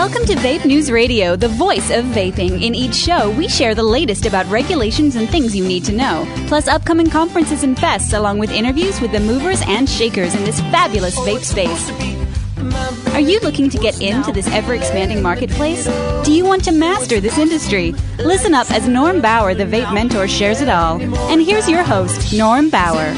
Welcome to Vape News Radio, the voice of vaping. In each show, we share the latest about regulations and things you need to know, plus upcoming conferences and fests, along with interviews with the movers and shakers in this fabulous vape space. Are you looking to get into this ever-expanding marketplace? Do you want to master this industry? Listen up as Norm Bauer, the vape mentor, shares it all. And here's your host, Norm Bauer.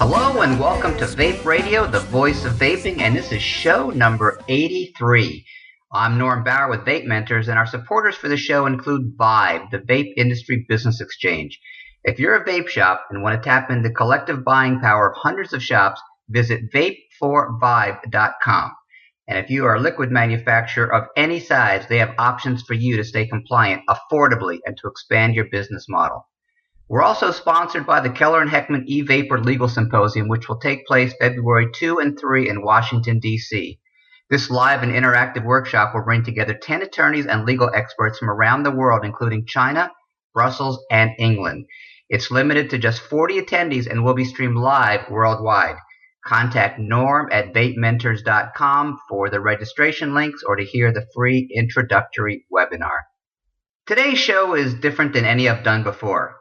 Hello and welcome to Vape Radio, the voice of vaping, and this is show number 83. I'm Norm Bauer with Vape Mentors, and our supporters for the show include Vibe, the Vape Industry Business Exchange. If you're a vape shop and want to tap into the collective buying power of hundreds of shops, visit vape4vibe.com. And if you are a liquid manufacturer of any size, they have options for you to stay compliant affordably and to expand your business model. We're also sponsored by the Keller and Heckman e-Vapor Legal Symposium, which will take place February 2 and 3 in Washington, D.C. This live and interactive workshop will bring together 10 attorneys and legal experts from around the world, including China, Brussels, and England. It's limited to just 40 attendees and will be streamed live worldwide. Contact Norm at vapementors.com for the registration links or to hear the free introductory webinar. Today's show is different than any I've done before.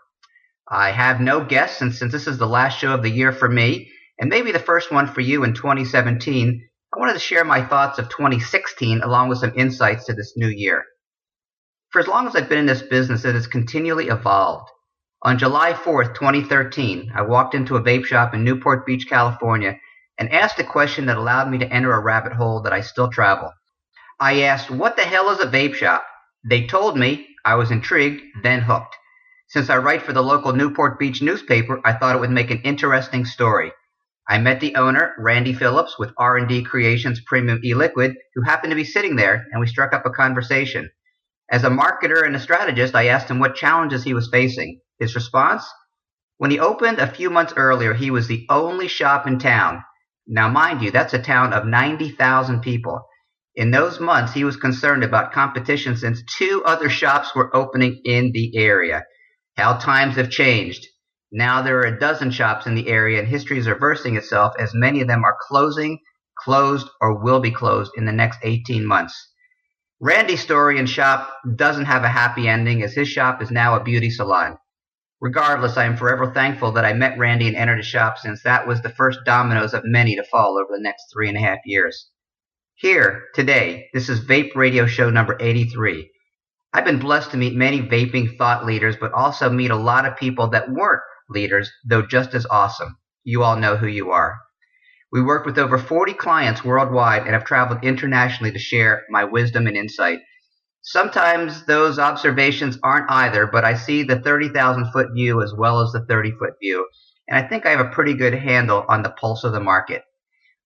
I have no guests, and since this is the last show of the year for me, and maybe the first one for you in 2017, I wanted to share my thoughts of 2016 along with some insights to this new year. For as long as I've been in this business, it has continually evolved. On July 4th, 2013, I walked into a vape shop in Newport Beach, California, and asked a question that allowed me to enter a rabbit hole that I still travel. I asked, "What the hell is a vape shop?" They told me. I was intrigued, then hooked. Since I write for the local Newport Beach newspaper, I thought it would make an interesting story. I met the owner, Randy Phillips, with R&D Creations Premium E-Liquid, who happened to be sitting there, and we struck up a conversation. As a marketer and a strategist, I asked him what challenges he was facing. His response? When he opened a few months earlier, he was the only shop in town. Now, mind you, that's a town of 90,000 people. In those months, he was concerned about competition since 2 other shops were opening in the area. How times have changed. Now there are a dozen shops in the area, and history is reversing itself as many of them are closing, closed, or will be closed in the next 18 months. Randy's story and shop doesn't have a happy ending, as his shop is now a beauty salon. Regardless, I am forever thankful that I met Randy and entered his shop, since that was the first dominoes of many to fall over the next 3.5 years. Here, today, this is Vape Radio show number 83. I've been blessed to meet many vaping thought leaders, but also meet a lot of people that weren't leaders, though just as awesome. You all know who you are. We worked with over 40 clients worldwide and have traveled internationally to share my wisdom and insight. Sometimes those observations aren't either, but I see the 30,000-foot view as well as the 30-foot view, and I think I have a pretty good handle on the pulse of the market.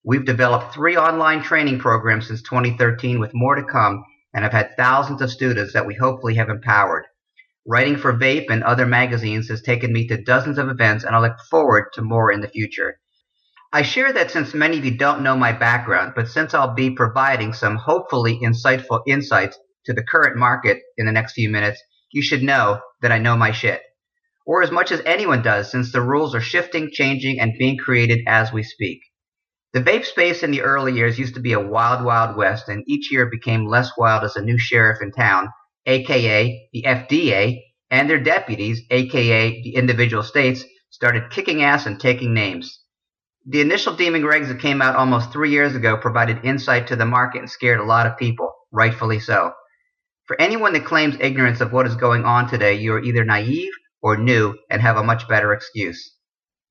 We've developed 3 online training programs since 2013 with more to come, and have had thousands of students that we hopefully have empowered. Writing for Vape and other magazines has taken me to dozens of events, and I look forward to more in the future. I share that since many of you don't know my background, but since I'll be providing some hopefully insightful insights to the current market in the next few minutes, you should know that I know my shit. Or as much as anyone does, since the rules are shifting, changing, and being created as we speak. The vape space in the early years used to be a wild, wild west, and each year became less wild as a new sheriff in town, aka the FDA, and their deputies, aka the individual states, started kicking ass and taking names. The initial deeming regs that came out almost 3 years ago provided insight to the market and scared a lot of people, rightfully so. For anyone that claims ignorance of what is going on today, you are either naive or new and have a much better excuse.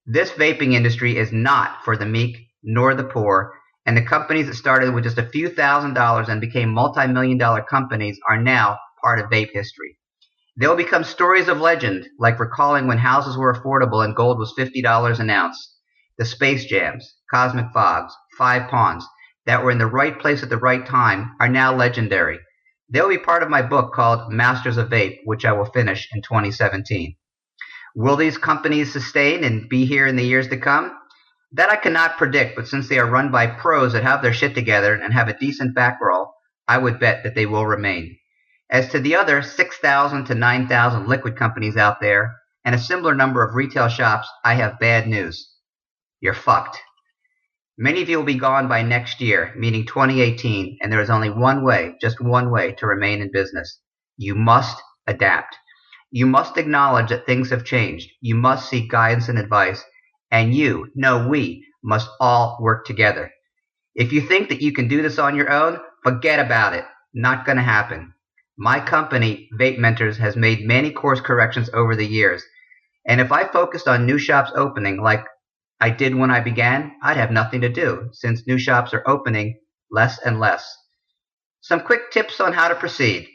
This vaping industry is not for the meek nor the poor, and the companies that started with just a few $1,000s and became multi-million-dollar companies are now part of vape history. They will become stories of legend, like recalling when houses were affordable and gold was $50 an ounce. The Space Jams, Cosmic Fogs, 5 Pawns that were in the right place at the right time are now legendary. They'll be part of my book called Masters of Vape, which I will finish in 2017. Will these companies sustain and be here in the years to come? That I cannot predict, but since they are run by pros that have their shit together and have a decent back roll, I would bet that they will remain. As to the other 6,000 to 9,000 liquid companies out there, and a similar number of retail shops, I have bad news. You're fucked. Many of you will be gone by next year, meaning 2018, and there is only one way, just one way, to remain in business. You must adapt. You must acknowledge that things have changed. You must seek guidance and advice, and we must all work together. If you think that you can do this on your own, forget about it. Not going to happen. My company, Vape Mentors, has made many course corrections over the years. And if I focused on new shops opening like I did when I began, I'd have nothing to do, since new shops are opening less and less. Some quick tips on how to proceed.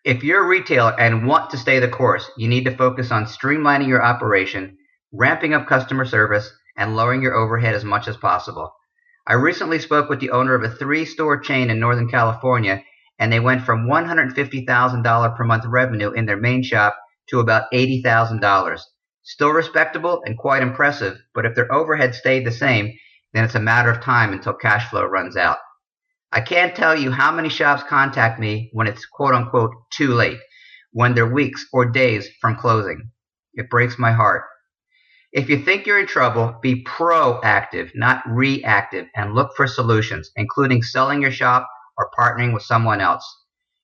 If you're a retailer and want to stay the course, you need to focus on streamlining your operation, ramping up customer service, and lowering your overhead as much as possible. I recently spoke with the owner of a 3-store chain in Northern California, and they went from $150,000 per month revenue in their main shop to about $80,000. Still respectable and quite impressive, but if their overhead stayed the same, then it's a matter of time until cash flow runs out. I can't tell you how many shops contact me when it's quote-unquote too late, when they're weeks or days from closing. It breaks my heart. If you think you're in trouble, be proactive, not reactive, and look for solutions, including selling your shop or partnering with someone else.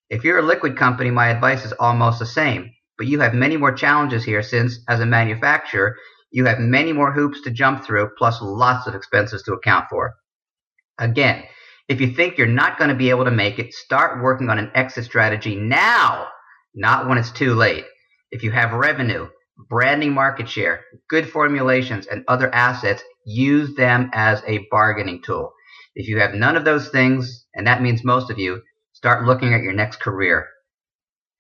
If you're a liquid company, my advice is almost the same, but you have many more challenges here since, as a manufacturer, you have many more hoops to jump through, plus lots of expenses to account for. Again, if you think you're not going to be able to make it, start working on an exit strategy now, not when it's too late. If you have revenue, branding market share, good formulations, and other assets, use them as a bargaining tool. If you have none of those things, and that means most of you, start looking at your next career.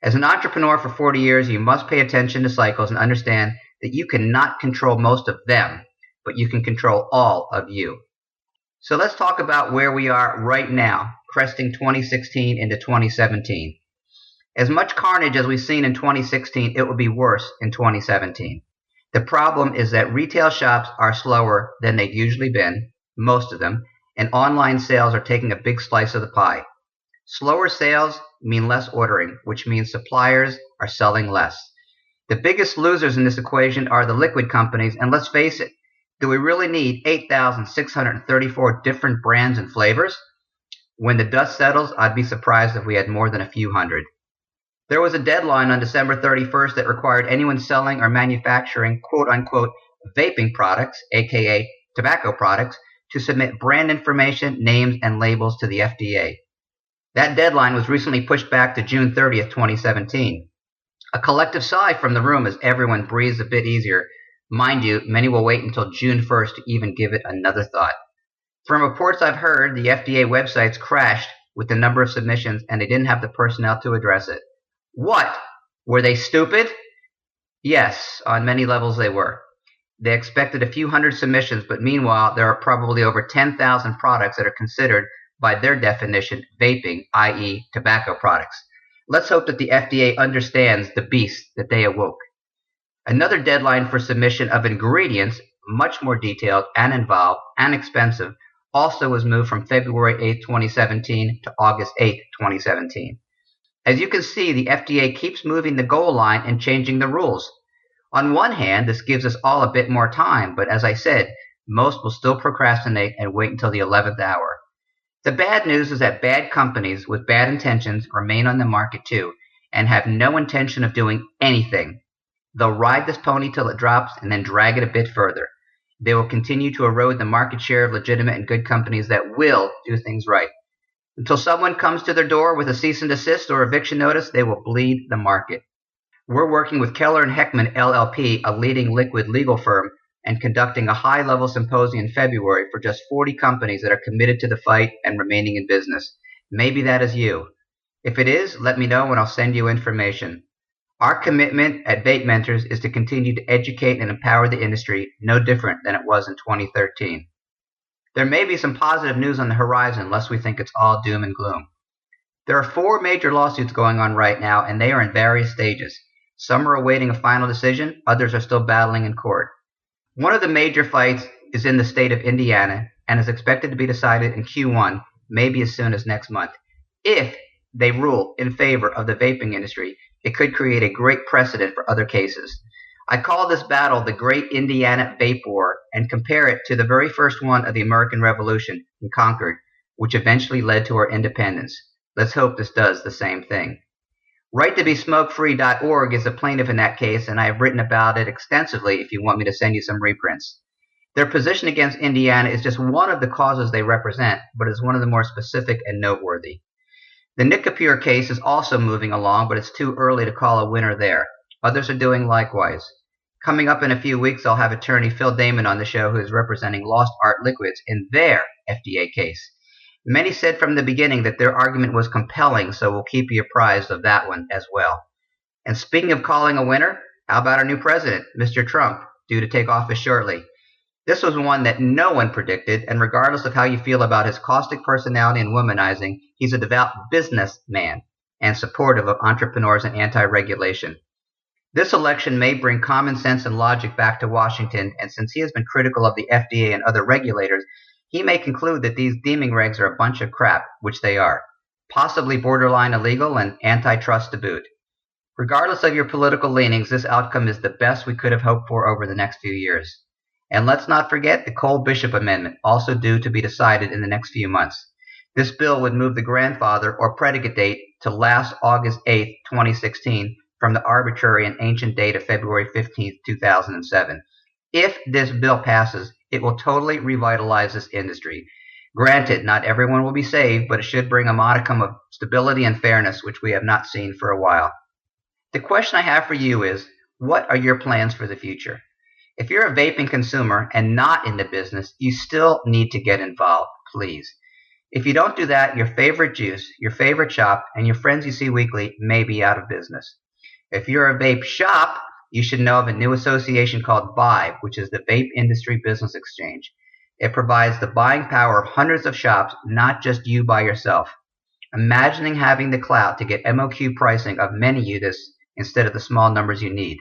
As an entrepreneur for 40 years, you must pay attention to cycles and understand that you cannot control most of them, but you can control all of you. So let's talk about where we are right now, cresting 2016 into 2017. As much carnage as we've seen in 2016, it will be worse in 2017. The problem is that retail shops are slower than they've usually been, most of them, and online sales are taking a big slice of the pie. Slower sales mean less ordering, which means suppliers are selling less. The biggest losers in this equation are the liquid companies, and let's face it, do we really need 8,634 different brands and flavors? When the dust settles, I'd be surprised if we had more than a few hundred. There was a deadline on December 31st that required anyone selling or manufacturing quote-unquote vaping products, aka tobacco products, to submit brand information, names, and labels to the FDA. That deadline was recently pushed back to June 30th, 2017. A collective sigh from the room as everyone breathes a bit easier. Mind you, many will wait until June 1st to even give it another thought. From reports I've heard, the FDA websites crashed with the number of submissions and they didn't have the personnel to address it. What? Were they stupid? Yes, on many levels they were. They expected a few hundred submissions, but meanwhile, there are probably over 10,000 products that are considered, by their definition, vaping, i.e. tobacco products. Let's hope that the FDA understands the beast that they awoke. Another deadline for submission of ingredients, much more detailed and involved and expensive, also was moved from February 8, 2017 to August 8, 2017. As you can see, the FDA keeps moving the goal line and changing the rules. On one hand, this gives us all a bit more time, but as I said, most will still procrastinate and wait until the 11th hour. The bad news is that bad companies with bad intentions remain on the market too, and have no intention of doing anything. They'll ride this pony till it drops and then drag it a bit further. They will continue to erode the market share of legitimate and good companies that will do things right. Until someone comes to their door with a cease and desist or eviction notice, they will bleed the market. We're working with Keller & Heckman LLP, a leading liquid legal firm, and conducting a high-level symposium in February for just 40 companies that are committed to the fight and remaining in business. Maybe that is you. If it is, let me know and I'll send you information. Our commitment at Vape Mentors is to continue to educate and empower the industry, no different than it was in 2013. There may be some positive news on the horizon, lest we think it's all doom and gloom. There are 4 major lawsuits going on right now, and they are in various stages. Some are awaiting a final decision, others are still battling in court. One of the major fights is in the state of Indiana and is expected to be decided in Q1, maybe as soon as next month. If they rule in favor of the vaping industry, it could create a great precedent for other cases. I call this battle the Great Indiana Vape War and compare it to the very first one of the American Revolution in Concord, which eventually led to our independence. Let's hope this does the same thing. RightToBeSmokeFree.org is a plaintiff in that case, and I have written about it extensively if you want me to send you some reprints. Their position against Indiana is just one of the causes they represent, but is one of the more specific and noteworthy. The Nicapure case is also moving along, but it's too early to call a winner there. Others are doing likewise. Coming up in a few weeks, I'll have attorney Phil Damon on the show, who is representing Lost Art Liquids in their FDA case. Many said from the beginning that their argument was compelling, so we'll keep you apprised of that one as well. And speaking of calling a winner, how about our new president, Mr. Trump, due to take office shortly? This was one that no one predicted, and regardless of how you feel about his caustic personality and womanizing, he's a devout businessman and supportive of entrepreneurs and anti-regulation. This election may bring common sense and logic back to Washington, and since he has been critical of the FDA and other regulators, he may conclude that these deeming regs are a bunch of crap, which they are, possibly borderline illegal and antitrust to boot. Regardless of your political leanings, this outcome is the best we could have hoped for over the next few years. And let's not forget the Cole-Bishop Amendment, also due to be decided in the next few months. This bill would move the grandfather or predicate date to last August 8, 2016, from the arbitrary and ancient date of February 15, 2007. If this bill passes, it will totally revitalize this industry. Granted, not everyone will be saved, but it should bring a modicum of stability and fairness, which we have not seen for a while. The question I have for you is, what are your plans for the future? If you're a vaping consumer and not in the business, you still need to get involved, please. If you don't do that, your favorite juice, your favorite shop, and your friends you see weekly may be out of business. If you're a vape shop, you should know of a new association called Vibe, which is the Vape Industry Business Exchange. It provides the buying power of hundreds of shops, not just you by yourself. Imagining having the clout to get MOQ pricing of many units instead of the small numbers you need.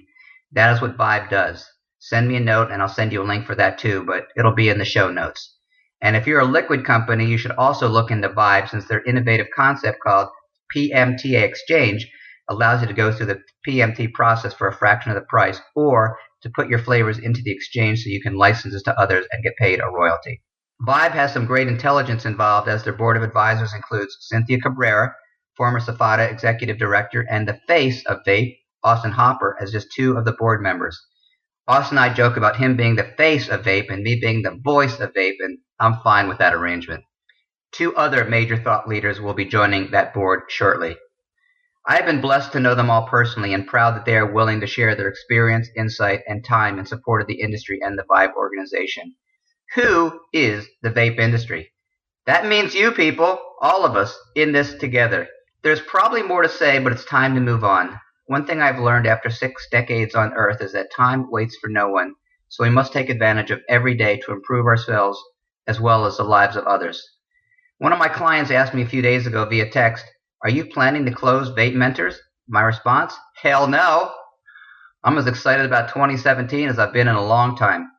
That is what Vibe does. Send me a note and I'll send you a link for that too, but it'll be in the show notes. And if you're a liquid company, you should also look into Vibe, since their innovative concept called PMTA Exchange allows you to go through the PMT process for a fraction of the price, or to put your flavors into the exchange so you can license this to others and get paid a royalty. Vibe has some great intelligence involved, as their board of advisors includes Cynthia Cabrera, former Safada executive director, and the face of Vape, Austin Hopper, as just two of the board members. Austin and I joke about him being the face of Vape and me being the voice of Vape, and I'm fine with that arrangement. Two other major thought leaders will be joining that board shortly. I have been blessed to know them all personally and proud that they are willing to share their experience, insight, and time in support of the industry and the Vibe organization. Who is the vape industry? That means you people, all of us, in this together. There's probably more to say, but it's time to move on. One thing I've learned after 6 decades on Earth is that time waits for no one, so we must take advantage of every day to improve ourselves as well as the lives of others. One of my clients asked me a few days ago via text, "Are you planning to close Vape Mentors?" My response, hell no. I'm as excited about 2017 as I've been in a long time.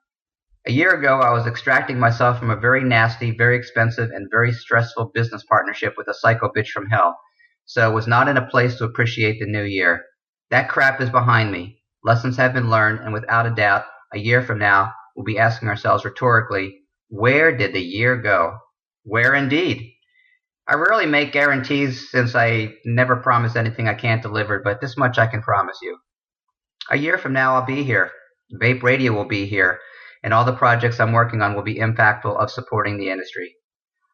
A year ago, I was extracting myself from a very nasty, very expensive, and very stressful business partnership with a psycho bitch from hell, so I was not in a place to appreciate the new year. That crap is behind me. Lessons have been learned, and without a doubt, a year from now, we'll be asking ourselves rhetorically, where did the year go? Where indeed? I rarely make guarantees, since I never promise anything I can't deliver, but this much I can promise you. A year from now, I'll be here. Vape Radio will be here, and all the projects I'm working on will be impactful of supporting the industry.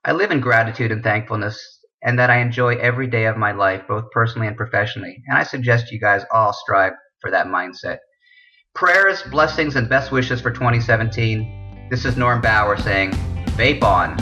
I live in gratitude and thankfulness, and that I enjoy every day of my life, both personally and professionally, and I suggest you guys all strive for that mindset. Prayers, blessings, and best wishes for 2017. This is Norm Bauer saying, vape on.